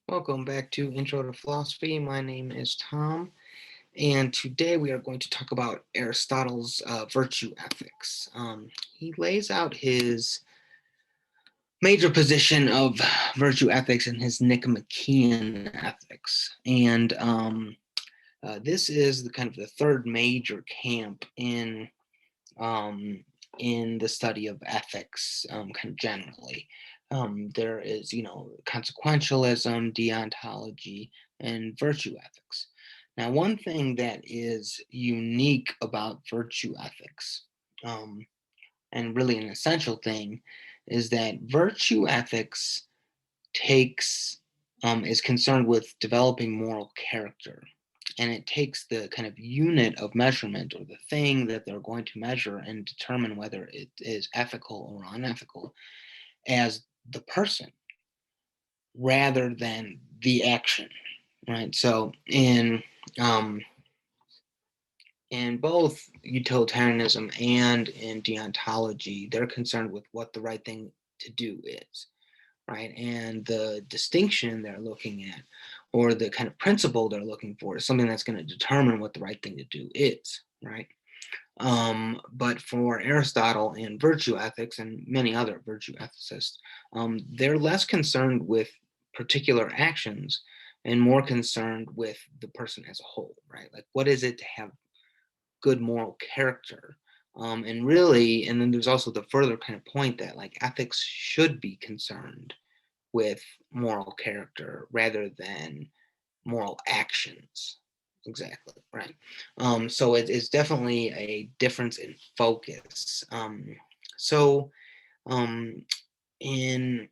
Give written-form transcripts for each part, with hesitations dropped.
Welcome back to Intro to Philosophy. My name is Tom, and today we are going to talk about Aristotle's virtue ethics. He lays out his major position of virtue ethics in his Nicomachean Ethics, and this is the kind of the third major camp um, in the study of ethics, kind of generally. There is, consequentialism, deontology, and virtue ethics. Now, one thing that is unique about virtue ethics, and really an essential thing, is that virtue ethics takes is concerned with developing moral character, and it takes the kind of unit of measurement or the thing that they're going to measure and determine whether it is ethical or unethical as the person rather than the action, right? So um, in both utilitarianism and in deontology, they're concerned with what the right thing to do is, right? And the distinction they're looking at, or the kind of principle they're looking for, is something that's going to determine what the right thing to do is, right? But for Aristotle and virtue ethics and many other virtue ethicists, they're less concerned with particular actions and more concerned with the person as a whole, right? Like, what is it to have good moral character? And really, and then there's also the further kind of point that like ethics should be concerned with moral character rather than moral actions. Exactly, right. So it's definitely a difference in focus. So um, in,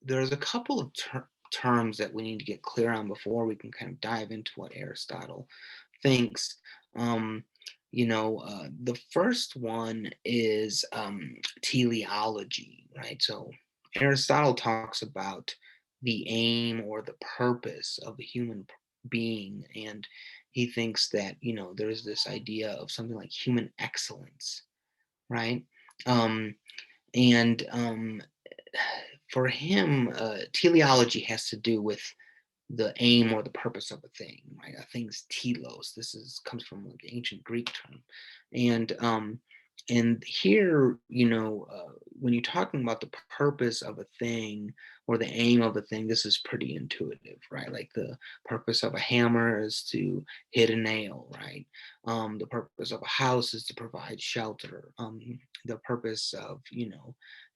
there's a couple of terms that we need to get clear on before we can kind of dive into what Aristotle thinks. The first one is teleology, right? So Aristotle talks about the aim or the purpose of the human being, and he thinks that there's this idea of something like human excellence, right? Um, and for him, teleology has to do with the aim or the purpose of a thing, right? A thing's telos. Comes from like ancient Greek term, and here, when you're talking about the purpose of a thing or the aim of a thing, this is pretty intuitive, right? Like the purpose of a hammer is to hit a nail, right? The purpose of a house is to provide shelter. The purpose of,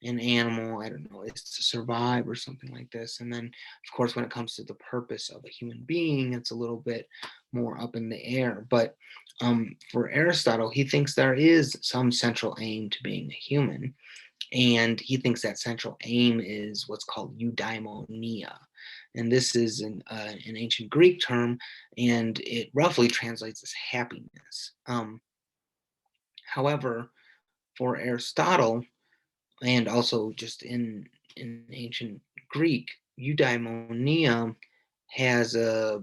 an animal, I don't know, is to survive or something like this. And then, of course, when it comes to the purpose of a human being, it's a little bit more up in the air. But for Aristotle, he thinks there is some central aim to being a human. And he thinks that central aim is what's called eudaimonia. And this is an ancient Greek term, and it roughly translates as happiness. However, for Aristotle, and also just in ancient Greek, eudaimonia has a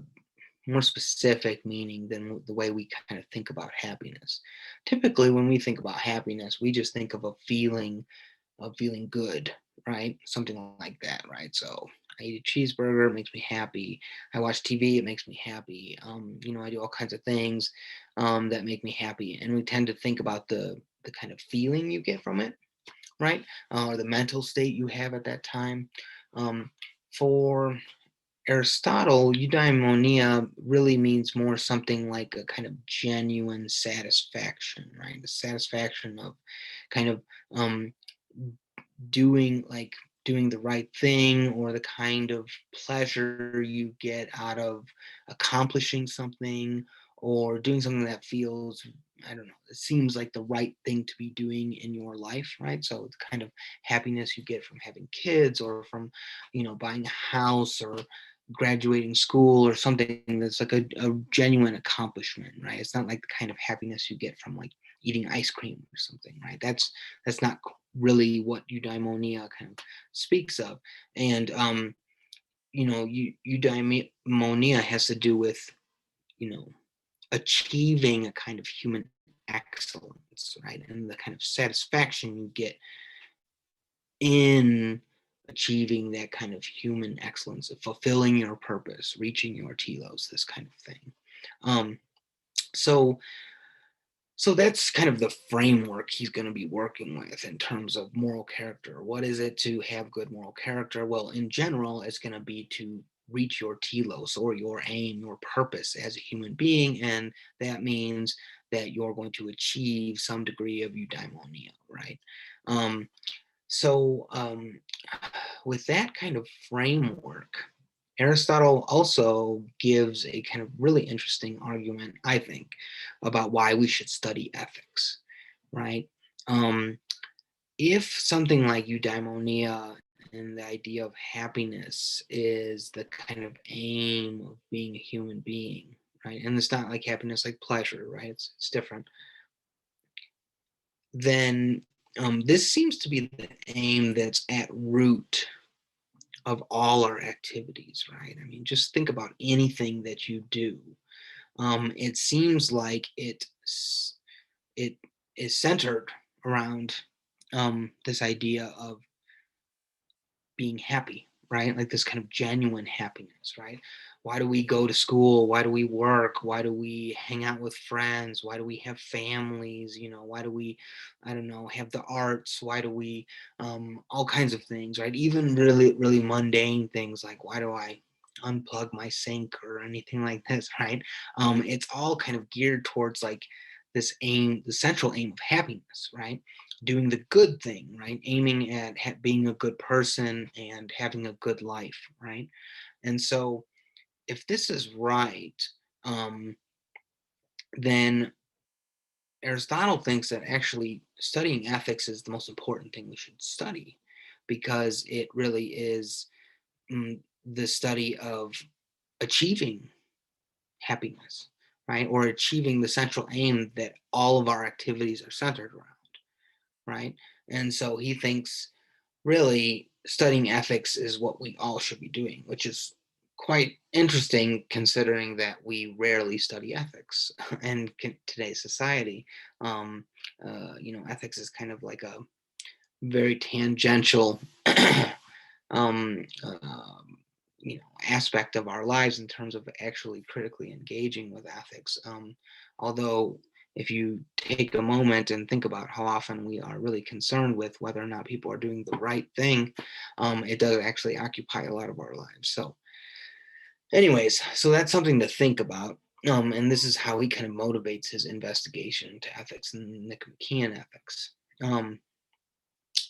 more specific meaning than the way we kind of think about happiness. Typically, when we think about happiness, we just think of feeling good, right? Something like that, right? So I eat a cheeseburger, it makes me happy. I watch TV, it makes me happy. I do all kinds of things that make me happy, and we tend to think about the kind of feeling you get from it, right? Or the mental state you have at that time. For Aristotle, eudaimonia really means more something like a kind of genuine satisfaction, right? The satisfaction of kind of doing doing the right thing, or the kind of pleasure you get out of accomplishing something or doing something that feels, I don't know, it seems like the right thing to be doing in your life, right? So the kind of happiness you get from having kids, or from buying a house, or graduating school, or something that's like a genuine accomplishment, right? It's not like the kind of happiness you get from like eating ice cream or something, right? That's not really what eudaimonia kind of speaks of. And eudaimonia has to do with you know achieving a kind of human excellence, right? And the kind of satisfaction you get in achieving that kind of human excellence, of fulfilling your purpose, reaching your telos, this kind of thing. Um, so so that's kind of the framework he's going to be working with in terms of moral character. What is it to have good moral character? Well, in general, it's going to be to reach your telos, or your aim, your purpose as a human being, and that means that you're going to achieve some degree of eudaimonia, right? Um, so, with that kind of framework, Aristotle also gives a kind of really interesting argument, I think, about why we should study ethics, right? Um, if something like eudaimonia and the idea of happiness is the kind of aim of being a human being, right? And it's not like happiness like pleasure, right? It's different. Then this seems to be the aim that's at root of all our activities, right? I mean, just think about anything that you do. It seems like it is centered around this idea of being happy, right? Like this kind of genuine happiness, right? Why do we go to school? Why do we work? Why do we hang out with friends? Why do we have families? Why do we, I don't know, have the arts? Why do we, all kinds of things, right? Even really, really mundane things like why do I unplug my sink or anything like this, right? It's all kind of geared towards like this aim, the central aim of happiness, right? Doing the good thing, right? Aiming at being a good person and having a good life, right? And so, if this is right, um, then Aristotle thinks that actually studying ethics is the most important thing we should study, because it really is the study of achieving happiness, right? Or achieving the central aim that all of our activities are centered around, right? And so he thinks really studying ethics is what we all should be doing, which is quite interesting considering that we rarely study ethics in today's society. Ethics is kind of like a very tangential um, uh, aspect of our lives in terms of actually critically engaging with ethics. Although, if you take a moment and think about how often we are really concerned with whether or not people are doing the right thing, it does actually occupy a lot of our lives. So, anyways, so that's something to think about. And this is how he kind of motivates his investigation into ethics and Nicomachean ethics.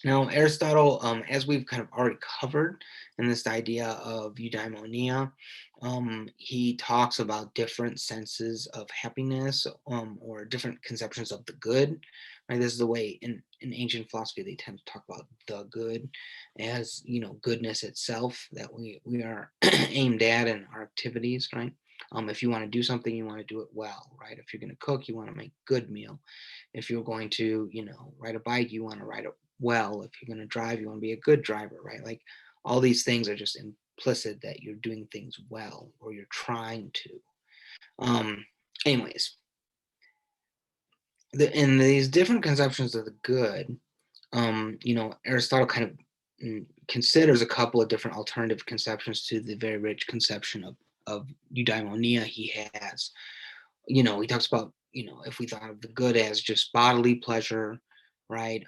Now, Aristotle, as we've kind of already covered in this idea of eudaimonia, he talks about different senses of happiness, or different conceptions of the good. Right? This is the way in ancient philosophy they tend to talk about the good as goodness itself that we are aimed at in our activities. Right? If you want to do something, you want to do it well. Right? If you're going to cook, you want to make a good meal. If you're going to ride a bike, you want to ride it well. If you're going to drive, you want to be a good driver, right? Like all these things are just implicit that you're doing things well, or you're trying to. um Anyways, in these different conceptions of the good, Aristotle kind of considers a couple of different alternative conceptions to the very rich conception of eudaimonia he has. He talks about, if we thought of the good as just bodily pleasure, right?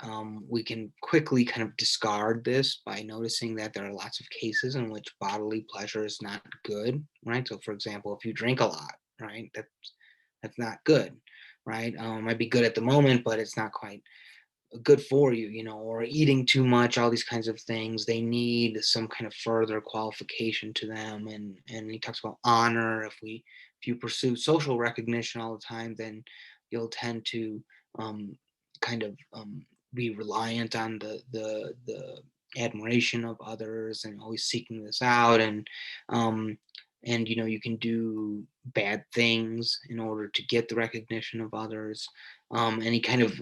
We can quickly kind of discard this by noticing that there are lots of cases in which bodily pleasure is not good, right? So, for example, if you drink a lot, right, that's not good, right? It might be good at the moment, but it's not quite good for you, or eating too much, all these kinds of things, they need some kind of further qualification to them. And he talks about honor. If you pursue social recognition all the time, then you'll tend to kind of be reliant on the admiration of others and always seeking this out. And you can do bad things in order to get the recognition of others. And he kind of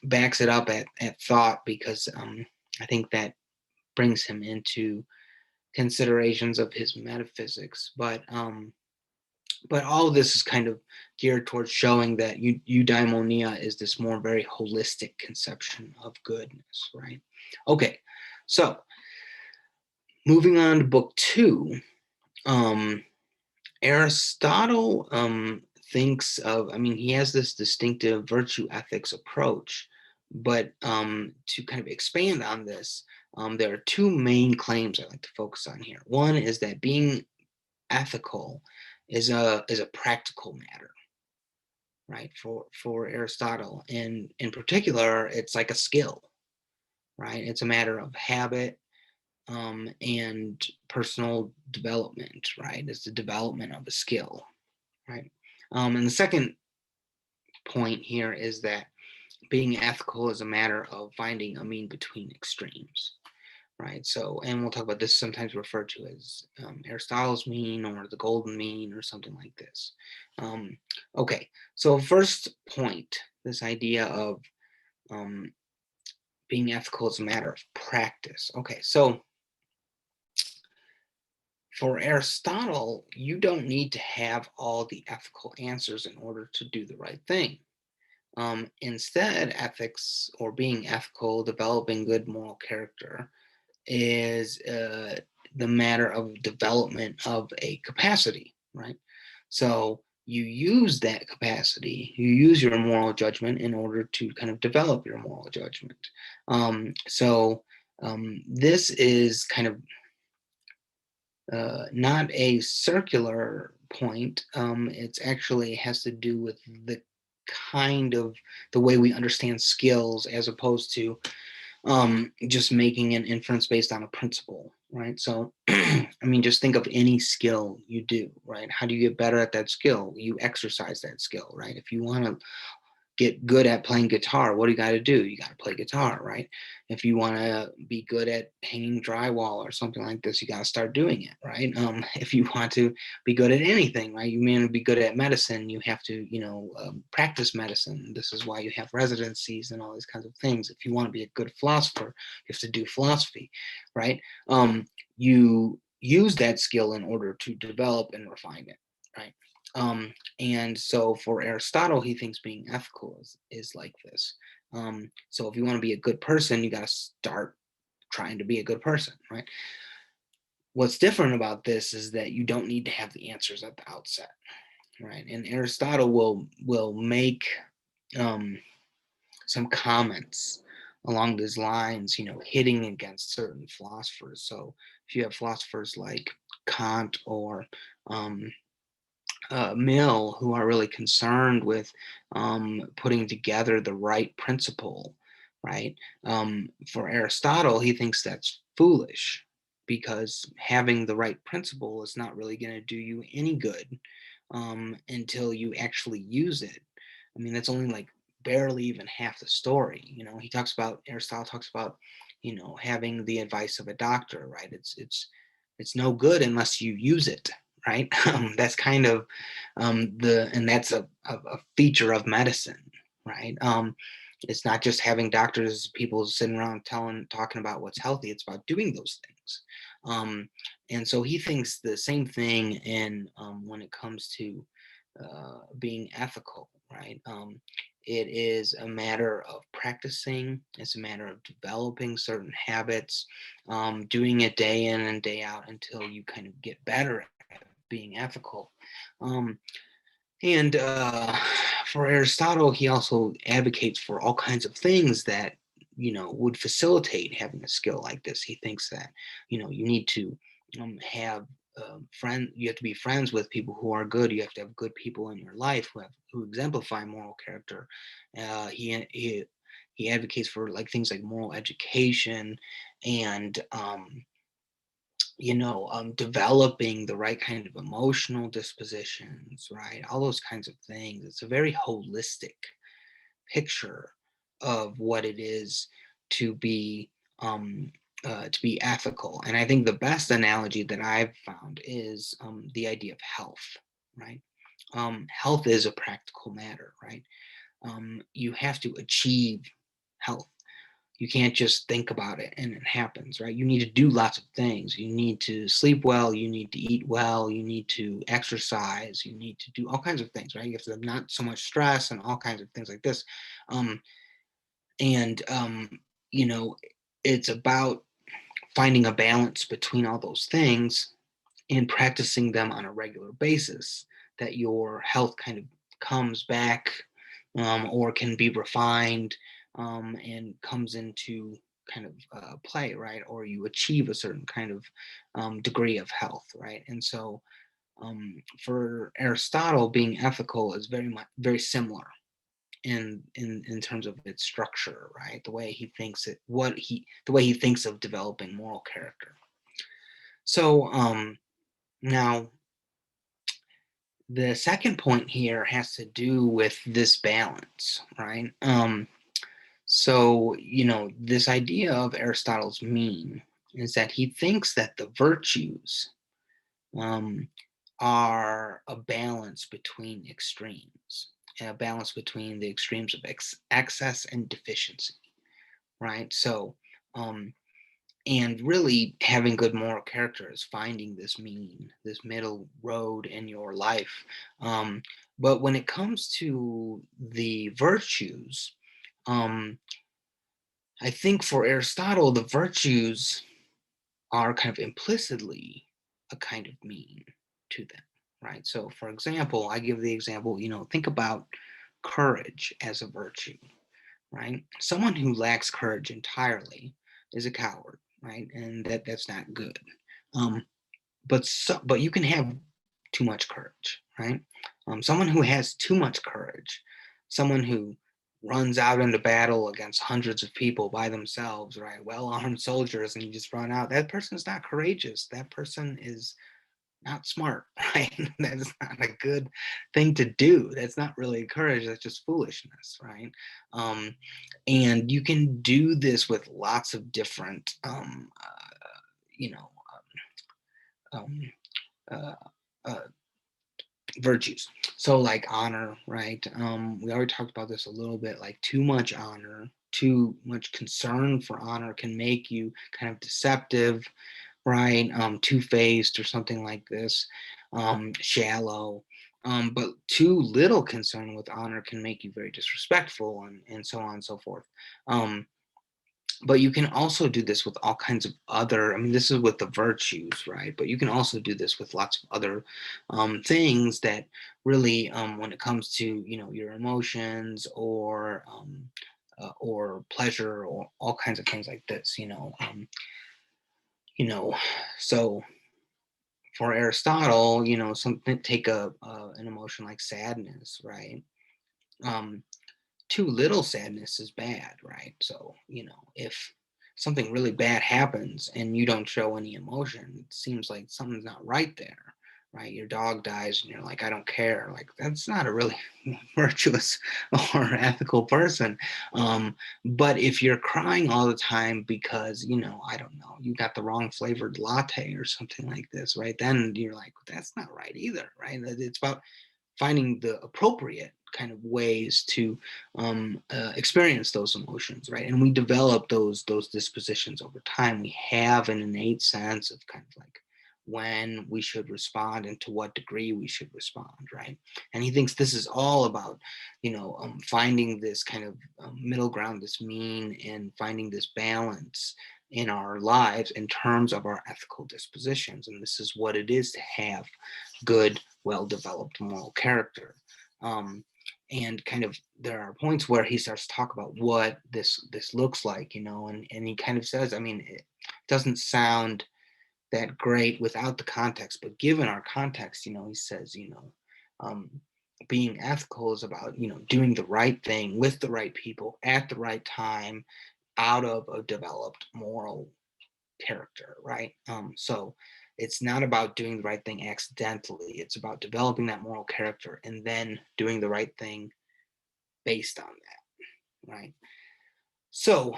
backs it up at thought, because I think that brings him into considerations of his metaphysics. But all of this is kind of geared towards showing that eudaimonia is this more very holistic conception of goodness, right? Okay, so Moving on to book two, Aristotle thinks of, I mean, he has this distinctive virtue ethics approach, but to kind of expand on this, there are two main claims I like to focus on here. One is that being ethical is a practical matter, right? For Aristotle, and in particular, it's like a skill, right? It's a matter of habit and personal development, right? It's the development of a skill, right? And the second point here is that being ethical is a matter of finding a mean between extremes, right? So, and we'll talk about this sometimes referred to as Aristotle's mean or the golden mean or something like this. Okay, so first point, this idea of um, being ethical is a matter of practice. Okay, so for Aristotle, you don't need to have all the ethical answers in order to do the right thing. Instead, ethics or being ethical, developing good moral character, is the matter of development of a capacity, right? So you use that capacity, you use your moral judgment in order to kind of develop your moral judgment. This is kind of not a circular point. It's actually has to do with the kind of the way we understand skills as opposed to just making an inference based on a principle, right? So, I mean, just think of any skill you do, right? How do you get better at that skill? You exercise that skill, right? If you want to get good at playing guitar, what do you got to do? You got to play guitar, right? If you want to be good at hanging drywall or something like this, you got to start doing it, right? If you want to be good at anything, right? You mean to be good at medicine, you have to, practice medicine. This is why you have residencies and all these kinds of things. If you want to be a good philosopher, you have to do philosophy, right? You use that skill in order to develop and refine it, right? And so for Aristotle, he thinks being ethical is like this. So if you want to be a good person, you got to start trying to be a good person, right? What's different about this is that you don't need to have the answers at the outset, right? And Aristotle will make some comments along these lines, hitting against certain philosophers. So if you have philosophers like Kant or Mill who are really concerned with putting together the right principle, right? For Aristotle, he thinks that's foolish because having the right principle is not really going to do you any good until you actually use it. I mean, that's only like barely even half the story. Aristotle talks about, having the advice of a doctor, right? It's no good unless you use it, right? That's kind of and that's a feature of medicine, right? It's not just having doctors, people sitting around talking about what's healthy. It's about doing those things. And so he thinks the same thing in when it comes to being ethical, right? It is a matter of practicing. It's a matter of developing certain habits, doing it day in and day out until you kind of get better at being ethical. And for Aristotle, he also advocates for all kinds of things that would facilitate having a skill like this. He thinks that you need to have you have to be friends with people who are good. You have to have good people in your life who exemplify moral character. He advocates for like things like moral education and developing the right kind of emotional dispositions, right? All those kinds of things. It's a very holistic picture of what it is to be ethical. And I think the best analogy that I've found is the idea of health, right? Health is a practical matter, right? You have to achieve health. You can't just think about it and it happens, right? You need to do lots of things. You need to sleep well, you need to eat well, you need to exercise, you need to do all kinds of things, right? You have to have not so much stress and all kinds of things like this. Um, and you know, it's about finding a balance between all those things and practicing them on a regular basis, that your health kind of comes back, or can be refined, and comes into kind of play, right? Or you achieve a certain kind of degree of health, right? And so for Aristotle, being ethical is very similar in terms of its structure, right? The way he thinks the way he thinks of developing moral character. So now the second point here has to do with this balance, right? So, this idea of Aristotle's mean is that he thinks that the virtues um, are a balance between extremes, a balance between the extremes of excess and deficiency, right? So, and really having good moral character is finding this mean, this middle road in your life. But when it comes to the virtues, um, I think for Aristotle, the virtues are kind of implicitly a kind of mean to them, right? So, for example, I give the example, think about courage as a virtue, right? Someone who lacks courage entirely is a coward, right? And that's not good. Um, but you can have too much courage, right? Someone who has too much courage, someone who runs out into battle against hundreds of people by themselves, right? Well-armed soldiers, and you just run out. That person's not courageous. That person is not smart, right? That's not a good thing to do. That's not really courage. That's just foolishness, right? Um, and you can do this with lots of different, you know, um, uh, uh, virtues. So, like honor, right? We already talked about this a little bit. Like too much honor, too much concern for honor can make you kind of deceptive, right? Two-faced or something like this, shallow. But too little concern with honor can make you very disrespectful, and so on and so forth. But you can also do this with all kinds of other, I mean, this is with the virtues, right? But you can also do this with lots of other things that really, when it comes to, your emotions, or pleasure, or all kinds of things like this, you know, so for Aristotle, something, take an emotion like sadness, right? Um, Too little sadness is bad, right? So, if something really bad happens and you don't show any emotion, it seems like something's not right there, right? Your dog dies and you're like, I don't care. Like, that's not a really virtuous or ethical person. But if you're crying all the time because, I don't know, you got the wrong flavored latte or something like this, right? Then you're like, that's not right either, right? It's about finding the appropriate kind of ways to experience those emotions, right? And we develop those dispositions over time. We have an innate sense of kind of like when we should respond and to what degree we should respond, right? And he thinks this is all about, finding this kind of middle ground, this mean, and finding this balance in our lives in terms of our ethical dispositions. And this is what it is to have good, well-developed moral character. And kind of there are points where he starts to talk about what this looks like, and he kind of says, I mean, it doesn't sound that great without the context, but given our context, he says, um, being ethical is about, doing the right thing with the right people at the right time out of a developed moral character, right? So it's not about doing the right thing accidentally. It's about developing that moral character and then doing the right thing based on that, right? So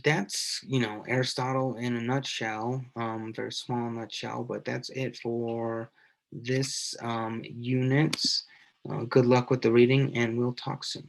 that's Aristotle in a nutshell, very small nutshell, but that's it for this unit. Good luck with the reading, and we'll talk soon.